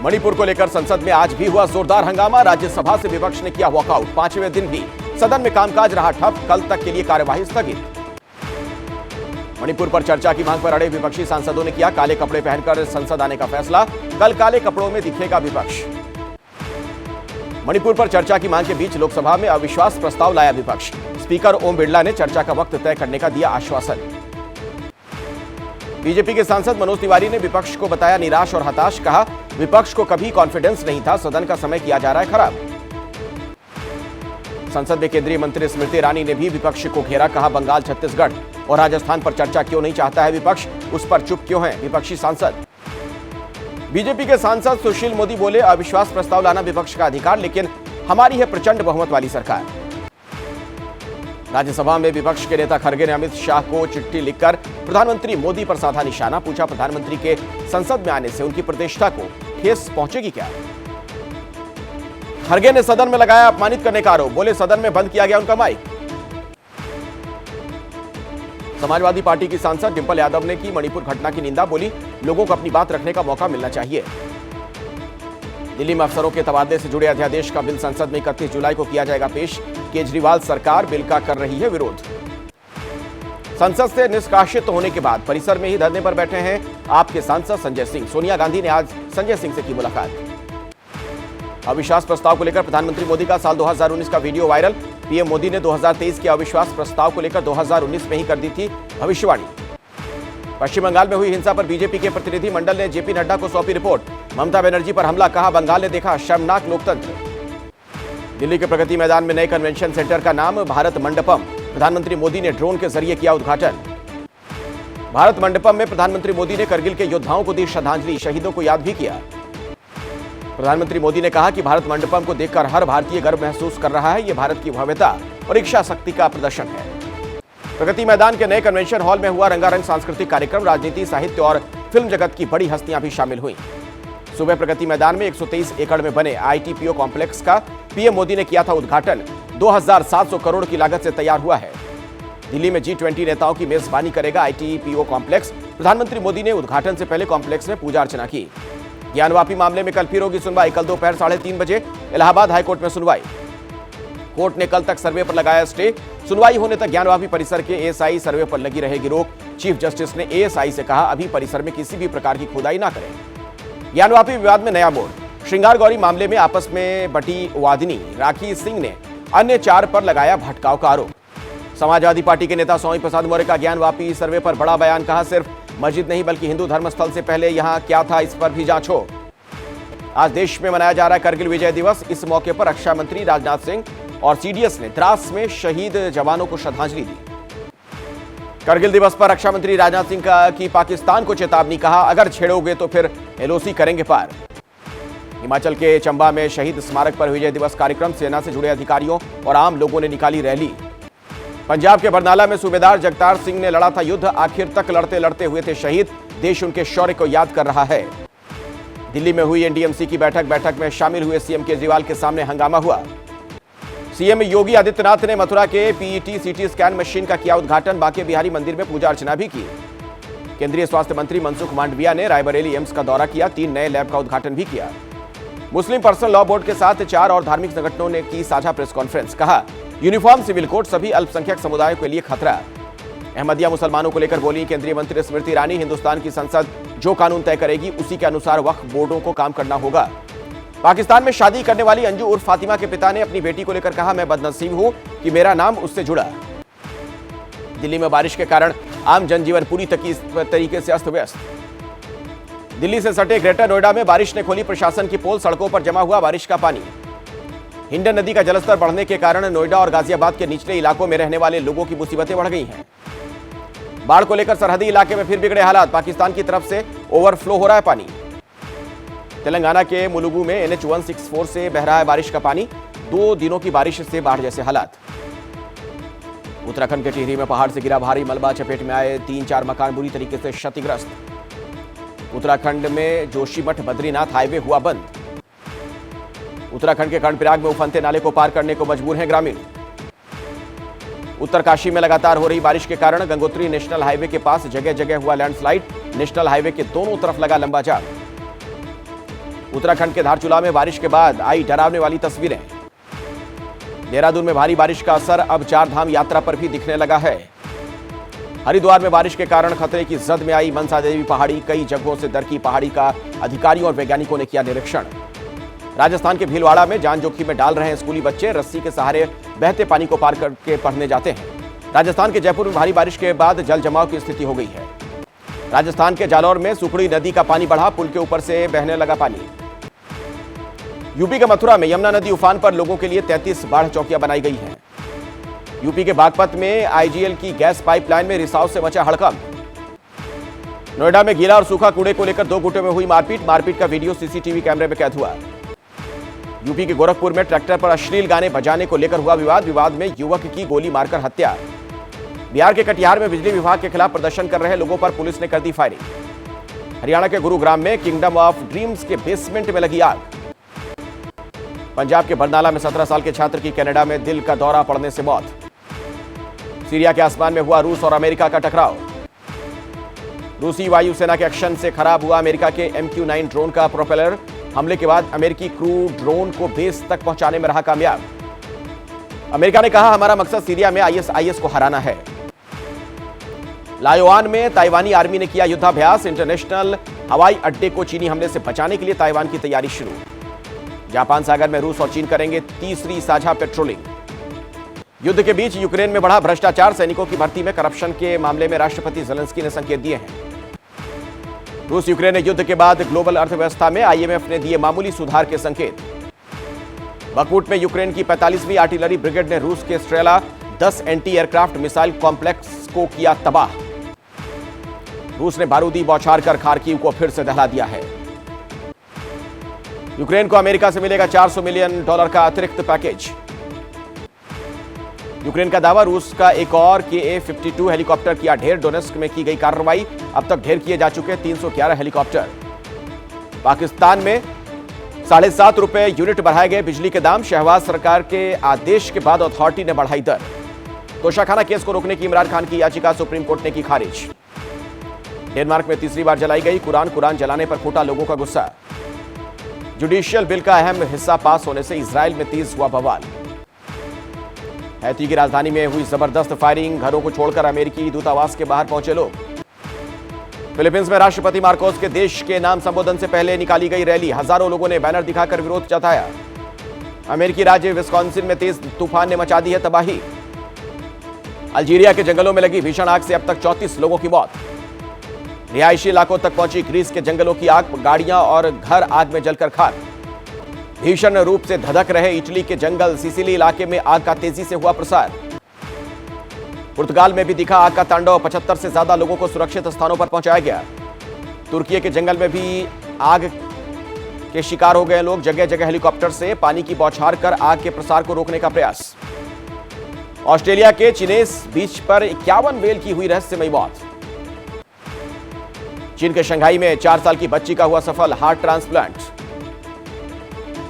मणिपुर को लेकर संसद में आज भी हुआ जोरदार हंगामा। राज्यसभा से विपक्ष ने किया वॉकआउट। 5वें दिन भी सदन में कामकाज रहा ठप। कल तक के लिए कार्यवाही स्थगित। मणिपुर पर चर्चा की मांग पर अड़े विपक्षी सांसदों ने किया काले कपड़े पहनकर संसद आने का फैसला। कल काले कपड़ों में दिखेगा विपक्ष। मणिपुर पर चर्चा की मांग के बीच लोकसभा में अविश्वास प्रस्ताव लाया विपक्ष। स्पीकर ओम बिरला ने चर्चा का वक्त तय करने का दिया आश्वासन। बीजेपी के सांसद मनोज तिवारी ने विपक्ष को बताया निराश और हताश। कहा विपक्ष को कभी कॉन्फिडेंस नहीं था, सदन का समय किया जा रहा है खराब। संसद में केंद्रीय मंत्री स्मृति ईरानी ने भी विपक्ष को घेरा। कहा बंगाल, छत्तीसगढ़ और राजस्थान पर चर्चा क्यों नहीं चाहता है विपक्ष, उस पर चुप क्यों है विपक्षी सांसद। बीजेपी के सांसद सुशील मोदी बोले अविश्वास प्रस्ताव लाना विपक्ष का अधिकार, लेकिन हमारी है प्रचंड बहुमत वाली सरकार। राज्यसभा में विपक्ष के नेता खड़गे ने अमित शाह को चिट्ठी लिखकर प्रधानमंत्री मोदी पर साधा निशाना। पूछा प्रधानमंत्री के संसद में आने से उनकी प्रतिष्ठा को ठेस पहुंचेगी क्या। खड़गे ने सदन में लगाया अपमानित करने का आरोप। बोले सदन में बंद किया गया उनका माइक। समाजवादी पार्टी की सांसद डिंपल यादव ने की मणिपुर घटना की निंदा। बोली लोगों को अपनी बात रखने का मौका मिलना चाहिए। दिल्ली में अफसरों के तबादले से जुड़े अध्यादेश का बिल संसद में 31 जुलाई को किया जाएगा पेश। केजरीवाल सरकार बिल का कर रही है विरोध। संसद से निष्कासित होने के बाद परिसर में ही धरने पर बैठे हैं आपके सांसद संजय सिंह। सोनिया गांधी ने आज संजय सिंह से की मुलाकात। अविश्वास प्रस्ताव को लेकर प्रधानमंत्री मोदी का साल 2019 का वीडियो वायरल। पीएम मोदी ने 2023 के अविश्वास प्रस्ताव को लेकर 2019 में ही कर दी थी भविष्यवाणी। पश्चिम बंगाल में हुई हिंसा पर बीजेपी के प्रतिनिधि मंडल ने जेपी नड्डा को सौंपी रिपोर्ट। ममता बनर्जी पर हमला। कहा बंगाल ने देखा शर्मनाक लोकतंत्र। दिल्ली के प्रगति मैदान में नए कन्वेंशन सेंटर का नाम भारत मंडपम। प्रधानमंत्री मोदी ने ड्रोन के जरिए किया उद्घाटन। भारत मंडपम में प्रधानमंत्री मोदी ने करगिल के योद्धाओं को दी श्रद्धांजलि, शहीदों को याद भी किया। प्रधानमंत्री मोदी ने कहा कि भारत मंडपम को देखकर हर भारतीय गर्व महसूस कर रहा है। यह भारत की भव्यता और इच्छा शक्ति का प्रदर्शन है। प्रगति मैदान के नए कन्वेंशन हॉल में हुआ रंगारंग सांस्कृतिक कार्यक्रम। राजनीति, साहित्य और फिल्म जगत की बड़ी हस्तियां भी शामिल हुई। सुबह प्रगति मैदान में 123 एकड़ में बने आईटीपीओ कॉम्प्लेक्स का पीएम मोदी ने किया था उद्घाटन। 2700 करोड़ की लागत से तैयार हुआ है। दिल्ली में G20 नेताओं की मेजबानी करेगा आईटीपीओ कॉम्प्लेक्स। प्रधानमंत्री मोदी ने उद्घाटन से पहले कॉम्प्लेक्स में पूजा अर्चना की। ज्ञानवापी मामले में कल फिर होगी सुनवाई। कल दोपहर 3:30 बजे इलाहाबाद हाईकोर्ट में सुनवाई। कोर्ट ने कल तक सर्वे पर लगाया स्टे। सुनवाई होने तक ज्ञानवापी परिसर के एएसआई सर्वे पर लगी रहेगी रोक। चीफ जस्टिस ने एएसआई से कहा अभी परिसर में किसी भी प्रकार की खुदाई ना करें। ज्ञानवापी विवाद में नया मोड़। श्रृंगार गौरी मामले में आपस में बटी वादिनी राखी सिंह ने अन्य 4 पर लगाया भटकाव का आरोप। समाजवादी पार्टी के नेता स्वामी प्रसाद मौर्य का ज्ञानवापी सर्वे पर बड़ा बयान। कहा सिर्फ मस्जिद नहीं बल्कि हिंदू धर्मस्थल से पहले यहां क्या था इस पर भी जांच हो। आज देश में मनाया जा रहा है करगिल विजय दिवस। इस मौके पर रक्षा मंत्री राजनाथ सिंह और सीडीएस ने द्रास में शहीद जवानों को श्रद्धांजलि दी। करगिल दिवस पर रक्षा मंत्री राजनाथ सिंह की पाकिस्तान को चेतावनी। कहा अगर छेड़ोगे तो फिर एलओसी करेंगे पार। हिमाचल के चंबा में शहीद स्मारक पर विजय दिवस कार्यक्रम। सेना से जुड़े अधिकारियों और आम लोगों ने निकाली रैली। पंजाब के बरनाला में सूबेदार जगतार सिंह ने लड़ा था युद्ध। आखिर तक लड़ते लड़ते हुए थे शहीद। देश उनके शौर्य को याद कर रहा है। दिल्ली में हुई एनडीएमसी की बैठक में शामिल हुए सीएम केजरीवाल के सामने हंगामा हुआ। सीएम योगी आदित्यनाथ ने मथुरा के पीईटी सीटी स्कैन मशीन का किया उद्घाटन। बांके बिहारी मंदिर में पूजा अर्चना भी की। केंद्रीय स्वास्थ्य मंत्री मनसुख मांडविया ने रायबरेली एम्स का दौरा किया। 3 नए लैब का उद्घाटन भी किया। मुस्लिम पर्सनल लॉ बोर्ड के साथ 4 और धार्मिक संगठनों ने की साझा प्रेस कॉन्फ्रेंस। कहा यूनिफॉर्म सिविल कोड सभी अल्पसंख्यक समुदायों के लिए खतरा। अहमदिया मुसलमानों को लेकर बोली केंद्रीय मंत्री स्मृति ईरानी। हिंदुस्तान की संसद जो कानून तय करेगी उसी के अनुसार वक्फ बोर्डों को काम करना होगा। पाकिस्तान में शादी करने वाली अंजू उर्फ फातिमा के पिता ने अपनी बेटी को लेकर कहा मैं बदनसीब हूं कि मेरा नाम उससे जुड़ा। दिल्ली में बारिश के कारण आम जनजीवन पूरी तरीके से अस्त व्यस्त। दिल्ली से सटे ग्रेटर नोएडा में बारिश ने खोली प्रशासन की पोल। सड़कों पर जमा हुआ बारिश का पानी। हिंडन नदी का जलस्तर बढ़ने के कारण नोएडा और गाजियाबाद के निचले इलाकों में रहने वाले लोगों की मुसीबतें बढ़ गई हैं। बाढ़ को लेकर सरहदी इलाके में फिर बिगड़े हालात। पाकिस्तान की तरफ से ओवरफ्लो हो रहा है पानी। तेलंगाना के मुलुगु में NH 164 से बह रहा है बारिश का पानी। 2 दिनों की बारिश से बाढ़ जैसे हालात। उत्तराखंड के टिहरी में पहाड़ से गिरा भारी मलबा। चपेट में आए 3-4 मकान बुरी तरीके से क्षतिग्रस्त। उत्तराखंड में जोशीमठ बद्रीनाथ हाईवे हुआ बंद। उत्तराखंड के कर्णप्रयाग में उफनते नाले को पार करने को मजबूर हैं ग्रामीण। उत्तरकाशी में लगातार हो रही बारिश के कारण गंगोत्री नेशनल हाईवे के पास जगह जगह हुआ लैंडस्लाइड। नेशनल हाईवे के दोनों तरफ लगा लंबा जाम। उत्तराखंड के धारचूला में बारिश के बाद आई डरावने वाली तस्वीरें। देहरादून में भारी बारिश का असर अब चार धाम यात्रा पर भी दिखने लगा है। हरिद्वार में बारिश के कारण खतरे की जद में आई मनसा देवी पहाड़ी, कई जगहों से दरकी पहाड़ी का अधिकारियों और वैज्ञानिकों ने किया निरीक्षण। राजस्थान के भीलवाड़ा में जान जोखिम में डाल रहे हैं स्कूली बच्चे, रस्सी के सहारे बहते पानी को पार करके पढ़ने जाते हैं। राजस्थान के जयपुर में भारी बारिश के बाद जल जमाव की स्थिति हो गई है। राजस्थान के जालौर में सुखड़ी नदी का पानी बढ़ा, पुल के ऊपर से बहने लगा पानी। यूपी के मथुरा में यमुना नदी उफान पर, लोगों के लिए 33 बाढ़ चौकियां बनाई गई हैं। यूपी के बागपत में आईजीएल की गैस पाइपलाइन में रिसाव से मचा हड़कंप। नोएडा में गीला और सूखा कूड़े को लेकर दो गुटों में हुई मारपीट का वीडियो सीसीटीवी कैमरे में कैद हुआ। यूपी के गोरखपुर में ट्रैक्टर पर अश्लील गाने बजाने को लेकर हुआ विवाद में युवक की गोली मारकर हत्या। बिहार के कटिहार में बिजली विभाग के खिलाफ प्रदर्शन कर रहे लोगों पर पुलिस ने कर दी फायरिंग। हरियाणा के गुरुग्राम में किंगडम ऑफ ड्रीम्स के बेसमेंट में लगी आग। पंजाब के बरनाला में 17 साल के छात्र की कनाडा में दिल का दौरा पड़ने से मौत। सीरिया के आसमान में हुआ रूस और अमेरिका का टकराव। रूसी वायुसेना के एक्शन से खराब हुआ अमेरिका के MQ-9 ड्रोन का प्रोपेलर। हमले के बाद अमेरिकी क्रू ड्रोन को बेस तक पहुंचाने में रहा कामयाब। अमेरिका ने कहा, हमारा मकसद सीरिया में ISIS को हराना है। लायोआन में ताइवानी आर्मी ने किया युद्धाभ्यास। इंटरनेशनल हवाई अड्डे को चीनी हमले से बचाने के लिए ताइवान की तैयारी शुरू। जापान सागर में रूस और चीन करेंगे तीसरी साझा पेट्रोलिंग। युद्ध के बीच यूक्रेन में बढ़ा भ्रष्टाचार, सैनिकों की भर्ती में करप्शन के मामले में राष्ट्रपति ज़ेलेंस्की ने संकेत दिए हैं। रूस यूक्रेन युद्ध के बाद ग्लोबल अर्थव्यवस्था में IMF ने दिए मामूली सुधार के संकेत। बकमुट में यूक्रेन की 45वीं आर्टिलरी ब्रिगेड ने रूस के Strela 10 anti aircraft missile complex को किया तबाह। रूस ने बारूदी बौछार कर खार्किव को फिर से दहला दिया है। यूक्रेन को अमेरिका से मिलेगा $400 मिलियन का अतिरिक्त पैकेज। यूक्रेन का दावा, रूस का एक और KA-52 हेलीकॉप्टर किया ढेर। डोनेस्क में की गई कार्रवाई, अब तक ढेर किए जा चुके 311 हेलीकॉप्टर। पाकिस्तान में 7.5 रुपए यूनिट बढ़ाए गए बिजली के दाम। शहबाज सरकार के आदेश के बाद अथॉरिटी ने बढ़ाई दर। तोशाखाना केस को रोकने की इमरान खान की याचिका सुप्रीम कोर्ट ने की खारिज। डेनमार्क में तीसरी बार जलाई गई कुरान जलाने पर फूटा लोगों का गुस्सा। जुडिशियल बिल का अहम हिस्सा पास होने से इजराइल में तेज हुआ बवाल। हैती की राजधानी में हुई जबरदस्त फायरिंग, घरों को छोड़कर अमेरिकी दूतावास के बाहर पहुंचे लोग। फिलीपींस में राष्ट्रपति मार्कोस के देश के नाम संबोधन से पहले निकाली गई रैली, हजारों लोगों ने बैनर दिखाकर विरोध जताया। अमेरिकी राज्य विस्कॉन्सिन में तेज तूफान ने मचा दी है तबाही। अल्जीरिया के जंगलों में लगी भीषण आग से अब तक 34 लोगों की मौत। रिहायशी इलाकों तक पहुंची ग्रीस के जंगलों की आग, गाड़ियां और घर आग में जलकर खाक। भीषण रूप से धधक रहे इटली के जंगल, सिसिली इलाके में आग का तेजी से हुआ प्रसार। पुर्तगाल में भी दिखा आग का तांडव, 75 से ज्यादा लोगों को सुरक्षित स्थानों पर पहुंचाया गया। तुर्की के जंगल में भी आग के शिकार हो गए लोग, जगह जगह हेलीकॉप्टर से पानी की बौछार कर आग के प्रसार को रोकने का प्रयास। ऑस्ट्रेलिया के चिनेस बीच पर 51 व्हेल की हुई रहस्यमयी मौत। चीन के शंघाई में 4 साल की बच्ची का हुआ सफल हार्ट ट्रांसप्लांट।